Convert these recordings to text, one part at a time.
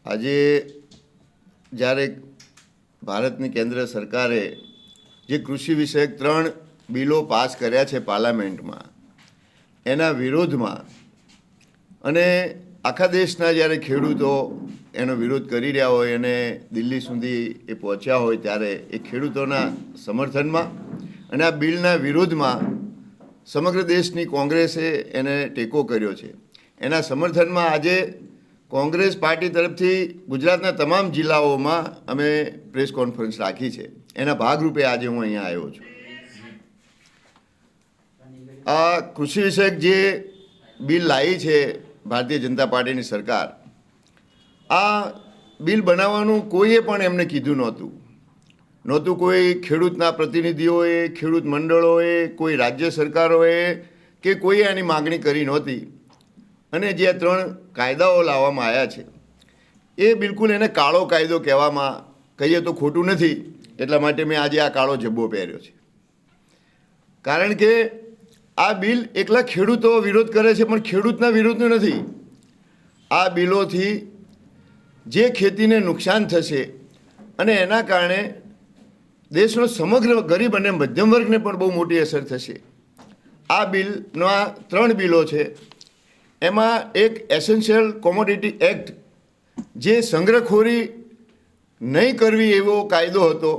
આજે જ્યારે ભારતની કેન્દ્ર સરકારે જે કૃષિ વિષયક 3 બિલો પાસ કર્યા છે પાર્લામેન્ટમાં, એના વિરોધમાં અને આખા દેશના જ્યારે ખેડૂતો એનો વિરોધ કરી રહ્યા હોય અને દિલ્હી સુધી એ પહોંચ્યા હોય, ત્યારે એ ખેડૂતોના સમર્થનમાં અને આ બિલના વિરોધમાં સમગ્ર દેશની કોંગ્રેસે એને ટેકો કર્યો છે. એના સમર્થનમાં આજે કોંગ્રેસ પાર્ટી તરફથી ગુજરાતના તમામ જિલ્લાઓમાં અમે પ્રેસ કોન્ફરન્સ રાખી છે. એના ભાગરૂપે આજે હું અહીંયા આવ્યો છું. આ કૃષિ વિષયક જે બિલ લાવી છે ભારતીય જનતા પાર્ટીની સરકાર, આ બિલ બનાવવાનું કોઈએ પણ એમને કીધું નહોતું. કોઈ ખેડૂતના પ્રતિનિધિઓએ, ખેડૂત મંડળોએ, કોઈ રાજ્ય સરકારોએ કે કોઈએ આની માગણી કરી નહોતી. અને જે 3 કાયદાઓ લાવવામાં આવ્યા છે એ બિલકુલ એને કાળો કાયદો કહેવામાં કહીએ તો ખોટું નથી. એટલા માટે મેં આજે આ કાળો જબ્બો પહેર્યો છે. કારણ કે આ બિલ એકલા ખેડૂતો વિરોધ કરે છે, પણ ખેડૂતના વિરોધનું નથી. આ બિલોથી જે ખેતીને નુકસાન થશે અને એના કારણે દેશનો સમગ્ર ગરીબ અને મધ્યમ વર્ગને પણ બહુ મોટી અસર થશે. આ બિલના 3 બિલો છે. એમાં એક એસેન્શિયલ કોમોડિટી એક્ટ, જે સંગ્રહખોરી નહીં કરવી એવો કાયદો હતો,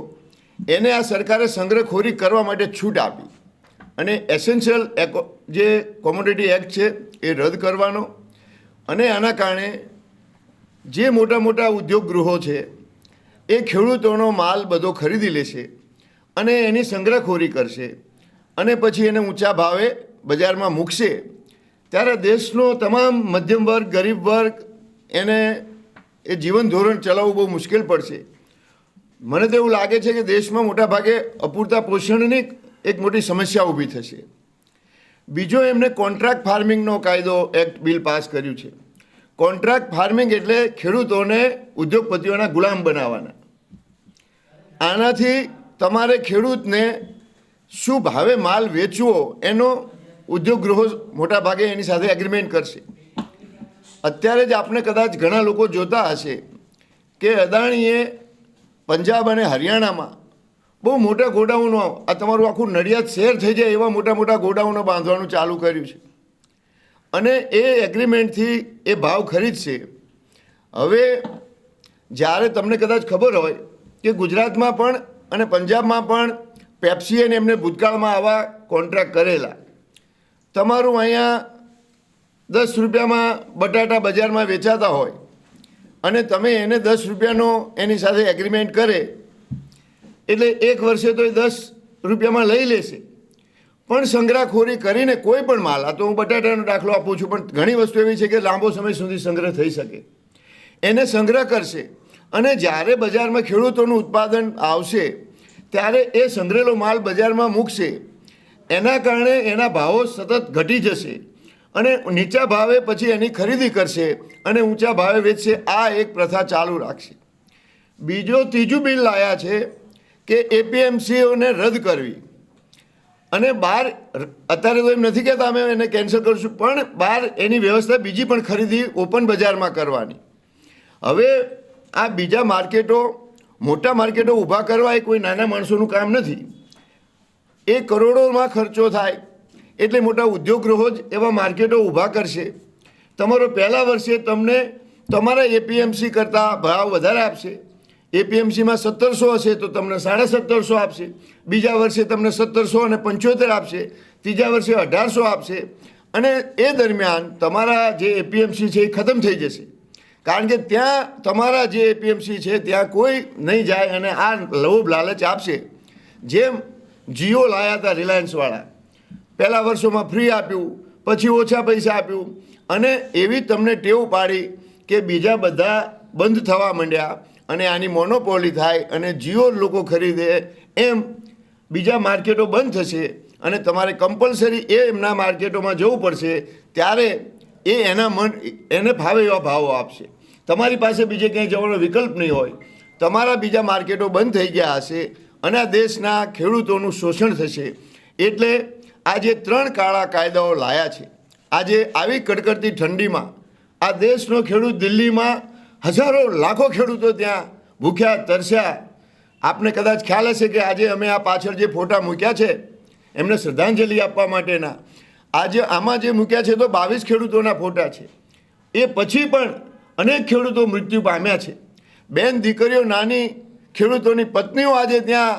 એને આ સરકારે સંગ્રહખોરી કરવા માટે છૂટ આપી અને એસેન્શિયલ જે કોમોડિટી એક્ટ છે એ રદ કરવાનો. અને આના કારણે જે મોટા મોટા ઉદ્યોગ ગૃહો છે એ ખેડૂતોનો માલ બધો ખરીદી લેશે અને એની સંગ્રહખોરી કરશે અને પછી એને ઊંચા ભાવે બજારમાં મૂકશે. ત્યારે દેશનો તમામ મધ્યમ વર્ગ, ગરીબ વર્ગ, એને એ જીવન ધોરણ ચલાવવું બહુ મુશ્કેલ પડશે. મને તો એવું લાગે છે કે દેશમાં મોટાભાગે અપૂરતા પોષણની એક મોટી સમસ્યા ઊભી થશે. બીજો, એમને કોન્ટ્રાક્ટ ફાર્મિંગનો કાયદો એક્ટ બિલ પાસ કર્યું છે. કોન્ટ્રાક્ટ ફાર્મિંગ એટલે ખેડૂતોને ઉદ્યોગપતિઓના ગુલામ બનાવવાના. આનાથી તમારે ખેડૂતને શું ભાવે માલ વેચવો એનો ઉદ્યોગ ગૃહો મોટા ભાગે એની સાથે એગ્રીમેન્ટ કરશે. અત્યારે જ આપણે કદાચ ઘણા લોકો જોતા હશે કે અદાણીએ પંજાબ અને હરિયાણામાં બહુ મોટા ગોડાઉનો, આ તમારું આખું નડિયાદ શહેર થઈ જાય એવા મોટા મોટા ગોડાઉનો બાંધવાનું ચાલુ કર્યું છે. અને એ એગ્રીમેન્ટથી એ ભાવ ખરીદશે. હવે જ્યારે તમને કદાચ ખબર હોય કે ગુજરાતમાં પણ અને પંજાબમાં પણ પેપ્સીએ એમને ભૂતકાળમાં આવા કોન્ટ્રાક્ટ કરેલા. તમારું અહીંયા 10 રૂપિયામાં બટાટા બજારમાં વેચાતા હોય અને તમે એને 10 રૂપિયાનો એની સાથે એગ્રીમેન્ટ કરે એટલે 1 વર્ષે તો એ 10 રૂપિયામાં લઈ લેશે. પણ સંગ્રહખોરી કરીને કોઈ પણ માલ, આ તો હું બટાટાનો દાખલો આપું છું, પણ ઘણી વસ્તુ એવી છે કે લાંબો સમય સુધી સંગ્રહ થઈ શકે, એને સંગ્રહ કરશે. અને જ્યારે બજારમાં ખેડૂતોનું ઉત્પાદન આવશે ત્યારે એ સંગ્રહેલો માલ બજારમાં મૂકશે. એના કારણે એના ભાવો સતત ઘટી જશે અને નીચા ભાવે પછી એની ખરીદી કરશે અને ઊંચા ભાવે વેચશે. આ એક પ્રથા ચાલુ રાખશે. ત્રીજું બિલ લાયા છે કે એપીએમસીઓને રદ કરવી. અને બહાર, અત્યારે તો એમ નથી કહેતા અમે એને કેન્સલ કરીશું, પણ બહાર એની વ્યવસ્થા બીજી પણ ખરીદી ઓપન બજારમાં કરવાની. હવે આ બીજા માર્કેટો, મોટા માર્કેટો ઊભા કરવા એ કોઈ નાના માણસોનું કામ નથી. એ કરોડોમાં ખર્ચો થાય એટલે મોટા ઉદ્યોગ ગૃહો જ એવા માર્કેટો ઊભા કરશે. તમારો પહેલા વર્ષે તમને તમારા એપીએમસી કરતાં ભાવ વધારે આપશે. એપીએમસીમાં 1700 હશે તો તમને 1750 આપશે. બીજા વર્ષે તમને 1775 આપશે. ત્રીજા વર્ષે 1800 આપશે. અને એ દરમિયાન તમારા જે એપીએમસી છે એ ખતમ થઈ જશે. કારણ કે ત્યાં તમારા જે એપીએમસી છે ત્યાં કોઈ નહીં જાય અને આ લોભ લાલચ આપશે. જેમ જીઓ લાયા હતા રિલાયન્સવાળા, પહેલાં વર્ષોમાં ફ્રી આપ્યું, પછી ઓછા પૈસા આપ્યું અને એવી તમને ટેવ પાડી કે બીજા બધા બંધ થવા માંડ્યા અને આની મોનોપોલી થાય અને જીઓ લોકો ખરીદે. એમ બીજા માર્કેટો બંધ થશે અને તમારે કમ્પલસરી એમના માર્કેટોમાં જવું પડશે. ત્યારે એને ફાવે એવા ભાવો આપશે. તમારી પાસે બીજે ક્યાંય જવાનો વિકલ્પ નહીં હોય. તમારા બીજા માર્કેટો બંધ થઈ ગયા હશે અને આ દેશના ખેડૂતોનું શોષણ થશે. એટલે આ જે 3 કાળા કાયદાઓ લાયા છે, આજે આવી કડકડતી ઠંડીમાં આ દેશનો ખેડૂત દિલ્હીમાં હજારો લાખો ખેડૂતો ત્યાં ભૂખ્યા તરસ્યા. આપને કદાચ ખ્યાલ હશે કે આજે અમે આ પાછળ જે ફોટા મૂક્યા છે એમને શ્રદ્ધાંજલિ આપવા માટેના, આજે આમાં જે મૂક્યા છે તો 22 ખેડૂતોના ફોટા છે. એ પછી પણ અનેક ખેડૂતો મૃત્યુ પામ્યા છે. બેન દીકરીઓ, નાની ખેડૂતોની પત્નીઓ આજે ત્યાં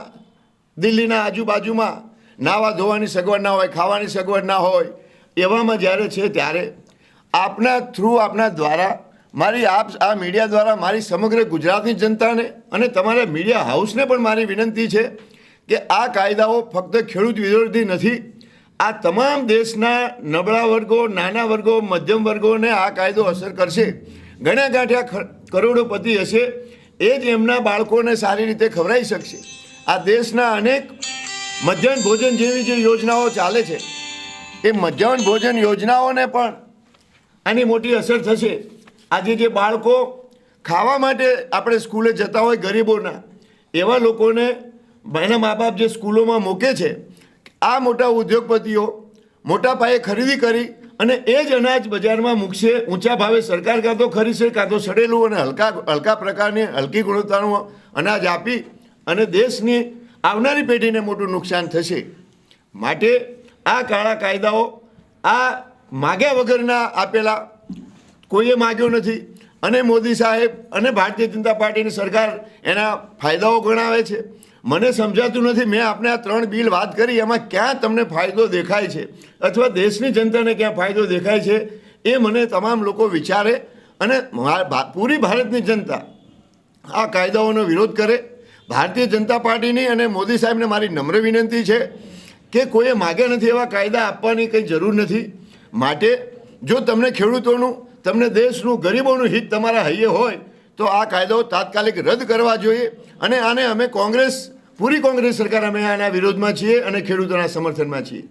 દિલ્હીના આજુબાજુમાં નાવા ધોવાની સગવડ ના હોય, ખાવાની સગવડ ના હોય, એવામાં જ્યારે છે ત્યારે આપના થ્રુ, આપના દ્વારા, મારી આ મીડિયા દ્વારા મારી સમગ્ર ગુજરાતની જનતાને અને તમારા મીડિયા હાઉસને પણ મારી વિનંતી છે કે આ કાયદાઓ ફક્ત ખેડૂત વિરોધી નથી. આ તમામ દેશના નબળા વર્ગો, નાના વર્ગો, મધ્યમ વર્ગોને આ કાયદો અસર કરશે. ગણ્યા ગાંઠ્યા કરોડોપતિ હશે એ જ એમના બાળકોને સારી રીતે ખવડાવી શકશે. આ દેશના અનેક મધ્યાહન ભોજન જેવી જે યોજનાઓ ચાલે છે એ મધ્યાહન ભોજન યોજનાઓને પણ આની મોટી અસર થશે. આજે જે બાળકો ખાવા માટે આપણે સ્કૂલે જતા હોય ગરીબોના, એવા લોકોને એના મા બાપ જે સ્કૂલોમાં મૂકે છે, આ મોટા ઉદ્યોગપતિઓ મોટા પાયે ખરીદી કરી અને એ જ અનાજ બજારમાં મૂકશે. ઊંચા ભાવે સરકાર કાં તો ખરીદશે, કાં તો સડેલું અને હલકા પ્રકારની હલકી ગુણવત્તાનું અનાજ આપી અને દેશની આવનારી પેઢીને મોટું નુકસાન થશે. માટે આ કાળા કાયદાઓ આ માગ્યા વગરના આપેલા, કોઈએ માગ્યો નથી અને મોદી સાહેબ અને ભારતીય જનતા પાર્ટીની સરકાર એના ફાયદાઓ ગણાવે છે. મને સમજાતું નથી, મેં આપણે આ 3 બિલ વાત કરી એમાં ક્યાં તમને ફાયદો દેખાય છે અથવા દેશની જનતાને ક્યાં ફાયદો દેખાય છે એ મને તમામ લોકો વિચારે અને પૂરી ભારતની જનતા આ કાયદાઓનો વિરોધ કરે. ભારતીય જનતા પાર્ટીની અને મોદી સાહેબને મારી નમ્ર વિનંતી છે કે કોઈએ માગ્યા નથી એવા કાયદા આપવાની કંઈ જરૂર નથી. માટે જો તમને ખેડૂતોનું, તમને દેશનું, ગરીબોનું હિત તમારા હૈયે હોય તો આ કાયદાઓ તાત્કાલિક રદ કરવા જોઈએ. અને આને અમે પૂરી કોંગ્રેસ સરકાર અમે આના વિરોધમાં છીએ અને ખેડૂતોના સમર્થનમાં છીએ.